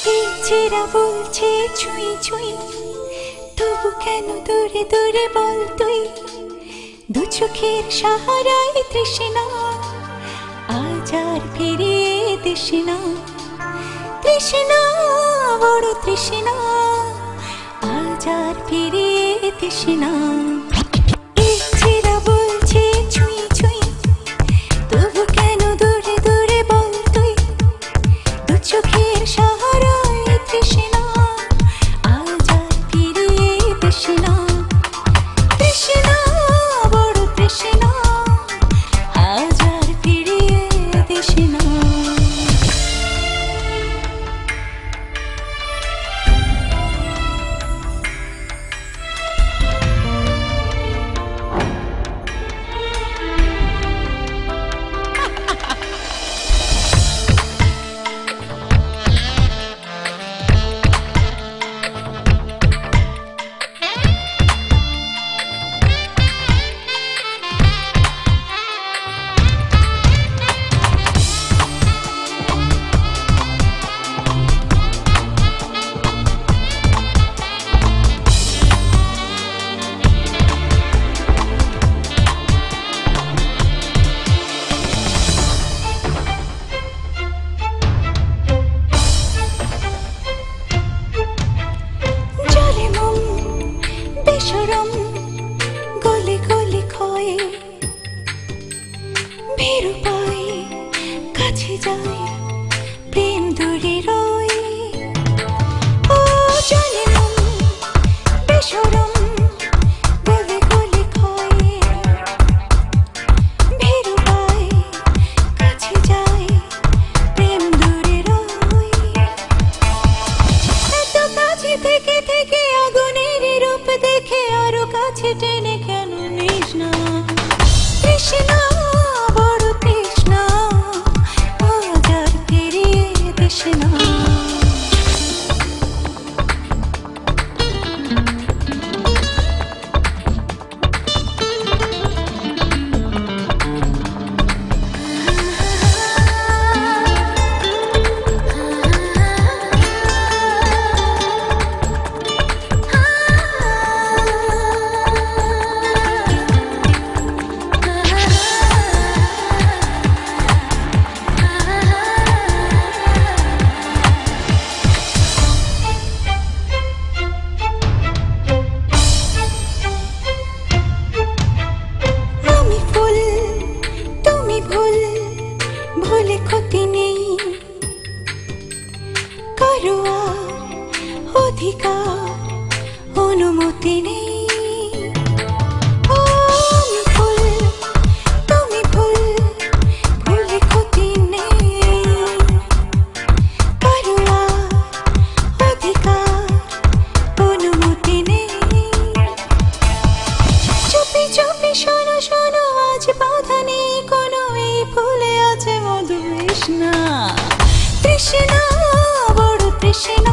চেরা বলছে ছুঁই ছুঁই, তবু কেন দূরে দূরে বল তুই। দু চোখের সাহারায় তৃষ্ণা, আজ আর ফিরিয়ে দিস না। তৃষ্ণা, বড় তৃষ্ণা, আজ আর ফিরিয়ে দিস না। গলি গলি ক্ষয়ে ভীরু পাই, কাছে যাই প্রেম দূরে রয়। ও জানে মন বেসরম, গলি গলি ক্ষয়ে ভীরু পাই, কাছে যাই প্রেম দূরে রয়। এত কাছে থেকে থেকে আগুনের রূপ দেখে আরো কাছে টেনে কেন নিস না। তৃষ্ণা, বড় তৃষ্ণা, আজ আর ফিরিয়ে দিস না। ভুলে ক্ষতি নেই, কারো আর অধিকার অনুমতি নেই। ও আমি ভুল, তুমি ভুল, ভুলে ক্ষতি নেই, কারো আর অধিকার অনুমতি নেই। চুপি চুপি শোনো শোনো, আজ বাধা নেই কোনো, এই ফুলে আছে মধু। তৃষ্ণা, তৃষ্ণা, বড় তৃষ্ণা।